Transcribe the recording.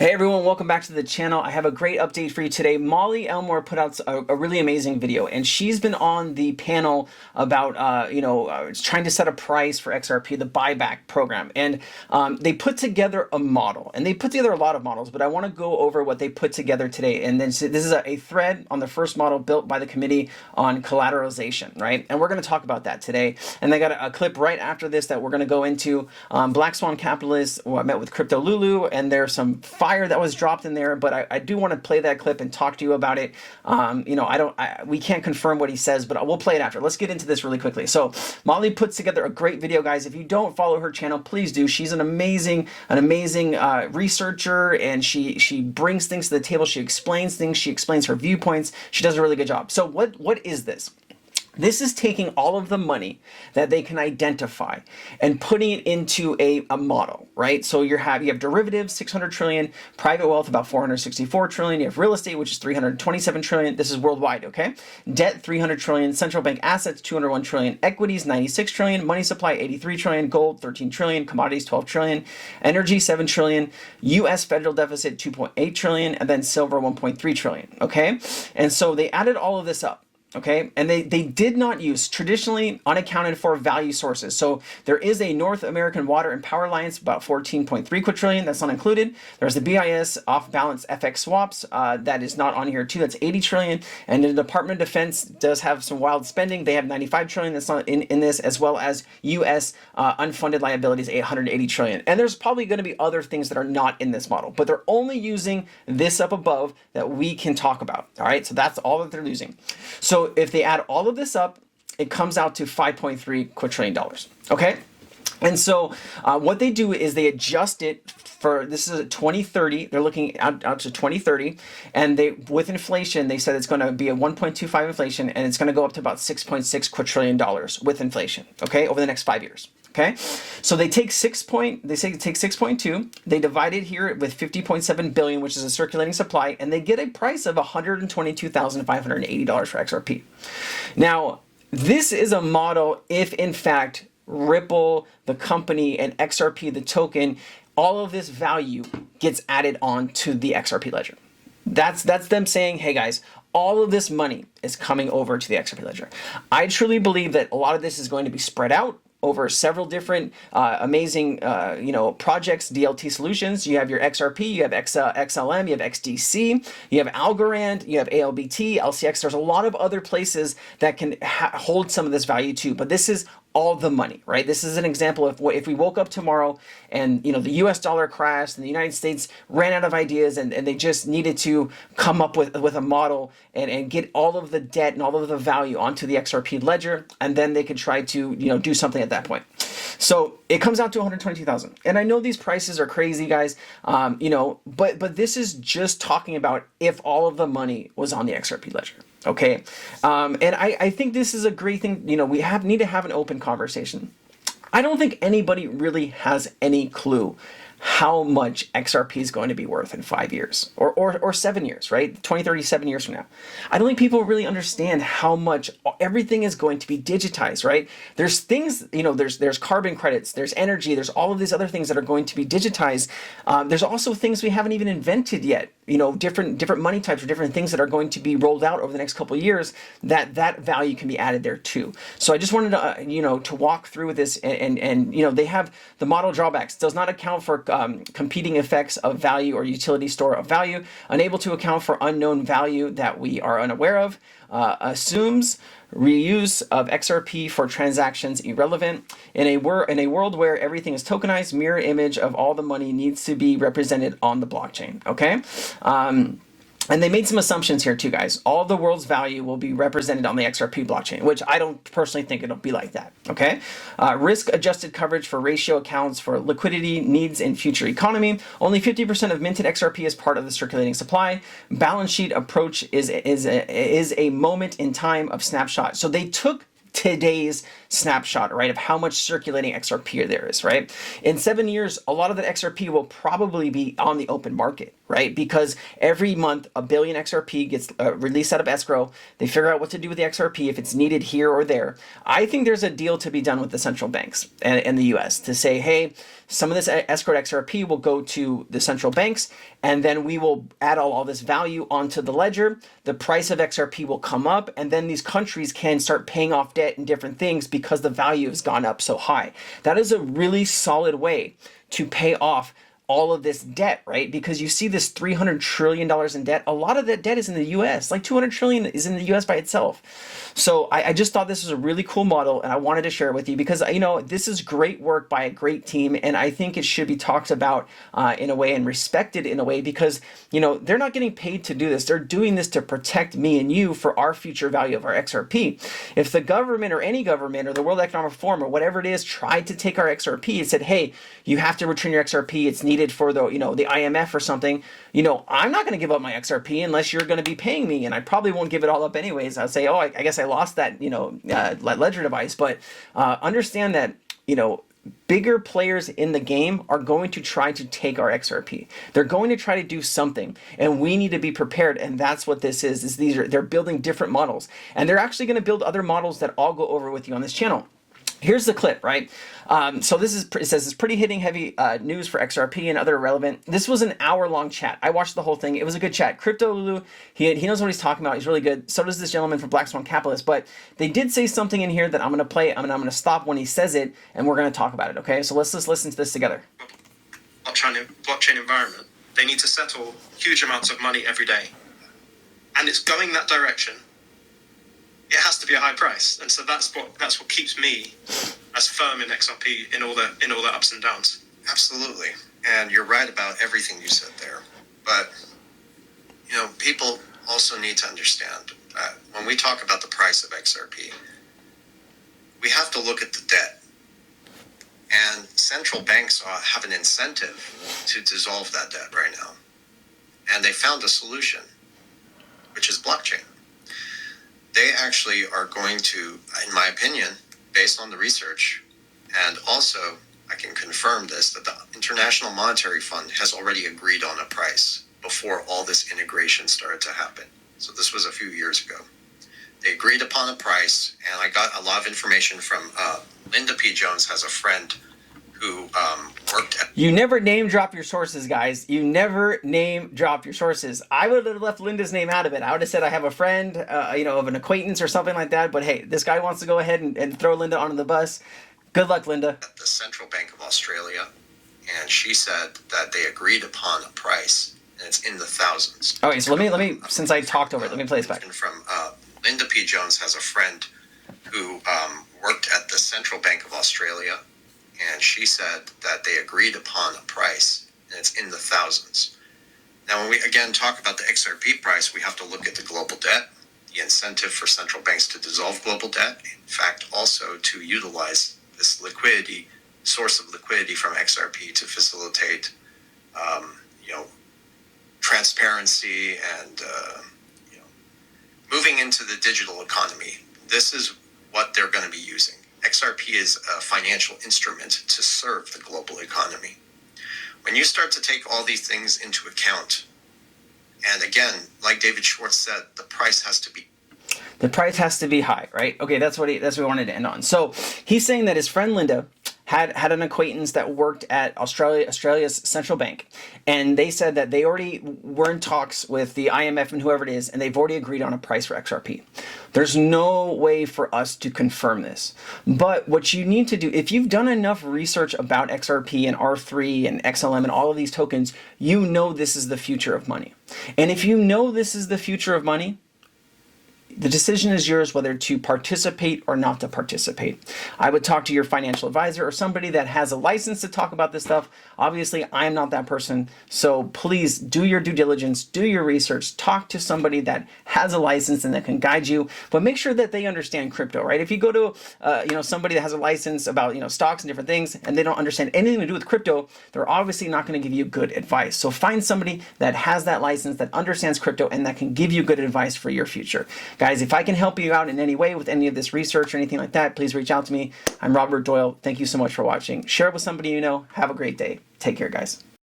Hey everyone, welcome back to the channel. I have a great update for you today. Molly Elmore put out a really amazing video, and she's been on the panel about trying to set a price for XRP, the buyback program. And they put together a model, and they put together a lot of models, but I want to go over what they put together today. And then this is a thread on the first model built by the committee on collateralization, right? And we're going to talk about that today. And they got a clip right after this that we're going to go into. Black Swan Capitalists. I met with Crypto Lulu, and there's some fire that was dropped in there, but I do want to play that clip and talk to you about it. We can't confirm what he says, but we'll play it after. Let's get into this really quickly. So Molly puts together a great video, guys. If you don't follow her channel, please do. She's an amazing researcher, and she brings things to the table. She explains things. She explains her viewpoints. She does a really good job. So what is this? This is taking all of the money that they can identify and putting it into a model, right? So you have derivatives, 600 trillion, private wealth, about 464 trillion. You have real estate, which is 327 trillion. This is worldwide, okay? Debt, 300 trillion. Central bank assets, 201 trillion. Equities, 96 trillion. Money supply, 83 trillion. Gold, 13 trillion. Commodities, 12 trillion. Energy, 7 trillion. U.S. federal deficit, 2.8 trillion. And then silver, 1.3 trillion, okay? And so they added all of this up. Okay, and they did not use traditionally unaccounted for value sources. So there is a North American Water and Power Alliance, about 14.3 quadrillion. That's not included. There's the BIS off-balance FX swaps. That is not on here too. That's 80 trillion. And the Department of Defense does have some wild spending. They have 95 trillion. That's not in this, as well as U.S. Unfunded liabilities, 880 trillion. And there's probably going to be other things that are not in this model, but they're only using this up above that we can talk about. All right, so that's all that they're using. So if they add all of this up, it comes out to $5.3 quadrillion, okay? And so what they do is they adjust it for, this is 2030, they're looking out to 2030, and with inflation, they said it's going to be a 1.25 inflation, and it's going to go up to about $6.6 quadrillion with inflation, okay, over the next 5 years. Okay, so they take 6.2, they divide it here with 50.7 billion, which is a circulating supply, and they get a price of $122,580 for XRP. Now, this is a model if in fact Ripple, the company, and XRP, the token, all of this value gets added on to the XRP ledger. That's them saying, hey guys, all of this money is coming over to the XRP ledger. I truly believe that a lot of this is going to be spread out over several different amazing projects, DLT solutions. You have your XRP, you have XLM, you have XDC, you have Algorand, you have ALBT, LCX. There's a lot of other places that can hold some of this value too, but this is all the money, right? This is an example of what if we woke up tomorrow and the US dollar crashed and the United States ran out of ideas and they just needed to come up with a model and get all of the debt and all of the value onto the XRP ledger, and then they could try to do something at that point. So it comes out to 122,000. And I know these prices are crazy, guys, but this is just talking about if all of the money was on the XRP ledger. Okay, and I think this is a great thing. We need to have an open conversation. I don't think anybody really has any clue how much XRP is going to be worth in 5 years or 7 years, right? 20, 30, 7 years from now. I don't think people really understand how much everything is going to be digitized, right? There's things, there's carbon credits, there's energy, there's all of these other things that are going to be digitized. There's also things we haven't even invented yet, different money types or different things that are going to be rolled out over the next couple of years that value can be added there too. So I just wanted to, to walk through with this and they have the model drawbacks, does not account for competing effects of value or utility store of value, unable to account for unknown value that we are unaware of, assumes reuse of XRP for transactions irrelevant. In a world where everything is tokenized, mirror image of all the money needs to be represented on the blockchain, okay? And they made some assumptions here too, guys. All the world's value will be represented on the XRP blockchain, which I don't personally think it'll be like that, okay? Risk-adjusted coverage for ratio accounts for liquidity needs in future economy. Only 50% of minted XRP is part of the circulating supply. Balance sheet approach is a moment in time of snapshot. So they took today's snapshot, right, of how much circulating XRP there is, right? In 7 years, a lot of that XRP will probably be on the open market, right? Because every month, 1 billion XRP gets released out of escrow. They figure out what to do with the XRP, if it's needed here or there. I think there's a deal to be done with the central banks in the US to say, hey, some of this escrowed XRP will go to the central banks, and then we will add all this value onto the ledger. The price of XRP will come up, and then these countries can start paying off debt and different things because the value has gone up so high. That is a really solid way to pay off all of this debt, right? Because you see this $300 trillion in debt. A lot of that debt is in the US, like 200 trillion is in the US by itself. So I just thought this was a really cool model, and I wanted to share it with you because, you know, this is great work by a great team, and I think it should be talked about in a way and respected in a way because, you know, they're not getting paid to do this. They're doing this to protect me and you for our future value of our XRP. If the government or any government or the World Economic Forum or whatever it is tried to take our XRP and said, hey, you have to return your XRP, it's needed for the, you know, the IMF or something, you know, I'm not going to give up my XRP unless you're going to be paying me, and I probably won't give it all up anyways. I'll say, oh, I guess I lost that, you know, ledger device. But understand that, you know, bigger players in the game are going to try to take our XRP. They're going to try to do something, and we need to be prepared. And that's what this is they're building different models, and they're actually going to build other models that I'll go over with you on this channel. Here's the clip, right? So it says it's pretty hitting heavy news for XRP and other relevant. This was an hour-long chat. I watched the whole thing. It was a good chat. Crypto Lulu, he knows what he's talking about. He's really good. So does this gentleman from Black Swan Capitalist. But they did say something in here that I'm going to play. I'm going to stop when he says it, and we're going to talk about it. Okay? So let's just listen to this together. Blockchain environment. They need to settle huge amounts of money every day, and it's going that direction. It has to be a high price, and so that's what keeps me as firm in XRP in all the ups and downs. Absolutely, and you're right about everything you said there. But you know, people also need to understand that when we talk about the price of XRP, we have to look at the debt, and central banks have an incentive to dissolve that debt right now, and they found a solution, which is blockchain. They actually are going to, in my opinion, based on the research, and also I can confirm this, that the International Monetary Fund has already agreed on a price before all this integration started to happen. So this was a few years ago. They agreed upon a price, and I got a lot of information from Linda P. Jones has a friend who worked at... You never name drop your sources, guys. You never name drop your sources. I would have left Linda's name out of it. I would have said I have a friend, you know, of an acquaintance or something like that. But hey, this guy wants to go ahead and throw Linda onto the bus. Good luck, Linda. At the Central Bank of Australia, and she said that they agreed upon a price, and it's in the thousands. Okay, so let me since I talked over it, let me play this back. From Linda P. Jones has a friend who worked at the Central Bank of Australia, and she said that they agreed upon a price, and it's in the thousands. Now, when we again talk about the XRP price, we have to look at the global debt, the incentive for central banks to dissolve global debt, in fact, also to utilize this source of liquidity from XRP to facilitate, you know, transparency and, you know, moving into the digital economy. This is what they're going to be using. XRP is a financial instrument to serve the global economy. When you start to take all these things into account, and again, like David Schwartz said, the price has to be high, right? Okay, that's what we wanted to end on. So he's saying that his friend Linda had an acquaintance that worked at Australia's central bank, and they said that they already were in talks with the IMF and whoever it is, and they've already agreed on a price for XRP. There's no way for us to confirm this, but what you need to do, if you've done enough research about XRP and R3 and XLM and all of these tokens, you know this is the future of money. And if you know this is the future of money, the decision is yours whether to participate or not to participate. I would talk to your financial advisor or somebody that has a license to talk about this stuff. Obviously, I'm not that person, so please do your due diligence, do your research, talk to somebody that has a license and that can guide you, but make sure that they understand crypto, right? If you go to you know, somebody that has a license about, you know, stocks and different things, and they don't understand anything to do with crypto, they're obviously not going to give you good advice. So find somebody that has that license, that understands crypto, and that can give you good advice for your future. Guys, if I can help you out in any way with any of this research or anything like that, please reach out to me. I'm Robert Doyle. Thank you so much for watching. Share it with somebody you know. Have a great day. Take care, guys.